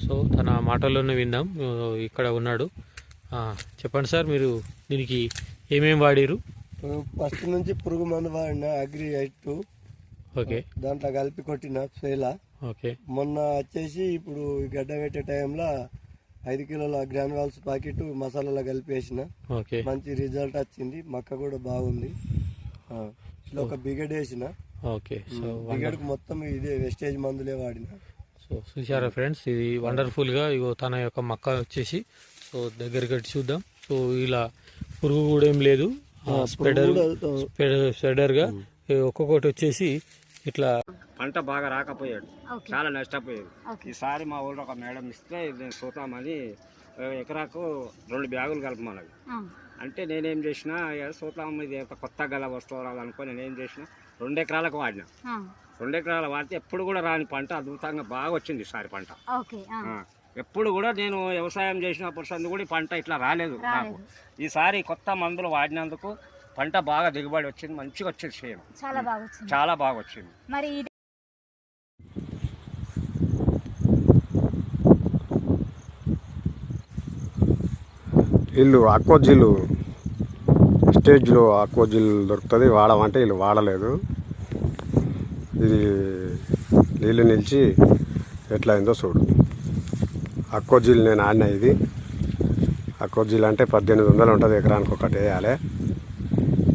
So తన మాటల్లోనే విందాం. ఇక్కడ ఉన్నాడు. చెప్పండి సార్, మీరు దీనికి ఏమేమి వాడిరు? ఫస్ట్ నుంచి పురుగు మందు వాడిన అగ్రి 8. ఓకే, దాంట్లో కలిపి కొట్టిన ఫెయిల్. ఓకే, మొన్న వచ్చేసి ఇప్పుడు గడ్డ పెట్టే టైంలో 5 కిలోల గ్రాన్యువల్స్ ప్యాకెట్ మసాలాలో కలిపేసిన. ఓకే, మంచి రిజల్ట్ వచ్చింది. మక్క కూడా బాగుంది. ఒక బిగడ్ వేసిన. ఓకే, సో బిగడ్కి మొత్తం ఇదే వెస్టేజ్ మందులే వాడిన. సో చూసారా ఫ్రెండ్స్, ఇది వండర్ఫుల్గా ఇగో తన యొక్క మొక్క వచ్చేసి. సో దగ్గరికి వచ్చి చూద్దాం. సో ఇలా పురుగు కూడా ఏం లేదు, స్ప్రెడర్గా ఒక్కొక్కటి వచ్చేసి ఇట్లా. పంట బాగా రాకపోయాడు, చాలా నష్టపోయాడు. ఈసారి మా ఊళ్ళో ఒక మేడం ఇస్తే నేను చూద్దామని ఎకరాకు 2 బ్యాగులు కలపమన్నది. అంటే నేనేం చేసిన, చూద్దాం ఇది కొత్త గల వస్తువు అనుకో నేనేం చేసిన 2 ఎకరాలకు వాడినా. 2 ఎకరాలు వాడితే ఎప్పుడు కూడా రాని పంట అద్భుతంగా బాగా వచ్చింది ఈసారి పంట. ఎప్పుడు కూడా నేను వ్యవసాయం చేసినప్పుడు సందు కూడా పంట ఇట్లా రాలేదు నాకు. ఈసారి కొత్త మందులు వాడినందుకు పంట బాగా దిగుబడి వచ్చింది, మంచిగా వచ్చింది. చేయం చాలా బాగా వచ్చింది. మరి వీళ్ళు ఆక్వాజిల్ స్టేజ్లో ఆక్వాజిల్ దొరుకుతుంది, వాడమంటే వీళ్ళు వాడలేదు. ఇది నీళ్ళు నిలిచి ఎట్లా అయిందో చూడు. ఆక్వాజిల్ నేను ఆడినా. ఇది ఆక్వాజిల్ అంటే 1800 ఉంటుంది, ఎకరానికి ఒకటి వేయాలి.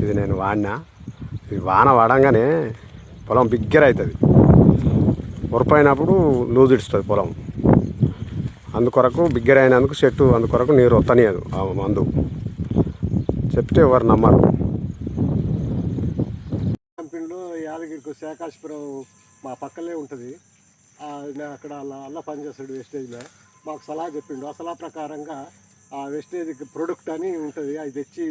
ఇది నేను వాడినా. ఇది వాన వాడంగానే పొలం బిగ్గర అవుతుంది, ఉరపైనప్పుడు లూజ్ ఇడుస్తుంది పొలం. అందుకొరకు బిగ్గర అయినందుకు చెట్టు అందుకొరకు నీరు వస్తనియదు. ఆ మందు చెప్తే ఎవరు నమ్మరు. కంపెనీలో యాదగిరికి శాఖాశపురం మా పక్కనే ఉంటుంది. నేను అక్కడ అలా పనిచేస్తాడు వెస్టేజ్లో. మాకు సలహా చెప్పిండు. ఆ సలహా ప్రకారంగా ఆ వెస్టేజ్ ప్రొడక్ట్ అని ఉంటుంది, అది తెచ్చి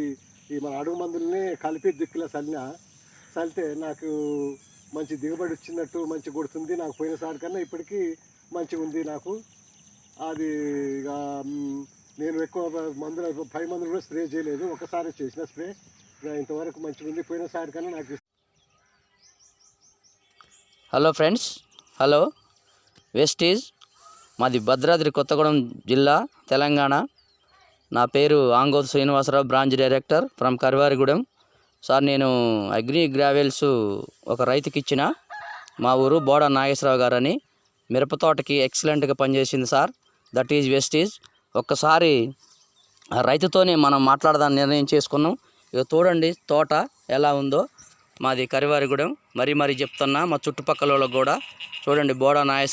ఈ మన అడుగు మందుల్ని కలిపి దిక్కులో చల్లితే నాకు మంచి దిగుబడి వచ్చినట్టు మంచి కొడుతుంది. నాకు పోయినసారి కన్నా ఇప్పటికీ మంచిగా ఉంది నాకు. అది నేను ఎక్కువ మందులు 5 మందులు కూడా స్ప్రే చేయలేదు, ఒకసారి చేసిన స్ప్రే. ఇంతవరకు మంచిగా ఉంది. పోయినసారి కన్నా నాకు. Hello friends, hello. వెస్టీజ్ మాది భద్రాద్రి కొత్తగూడెం జిల్లా, తెలంగాణ. నా పేరు Angoth Srinivasarao, branch director from Karivarigudem. Sir, నేను అగ్రి గ్రావెల్స్ ఒక రైతుకి ఇచ్చిన. మా ఊరు బోడ నాగేశ్వరరావు గారని. మిరప తోటకి ఎక్సలెంట్గా పనిచేసింది సార్. That is Vestige. ఒక్కసారి ఆ రైతుతోనే మనం మాట్లాడదాన్ని నిర్ణయం చేసుకున్నాం. ఇక చూడండి తోట ఎలా ఉందో. మాది కరివారిగూడెం. మరీ చెప్తున్నా, మా చుట్టుపక్కల వాళ్ళకి కూడా చూడండి. బోడ నాగేశ్వర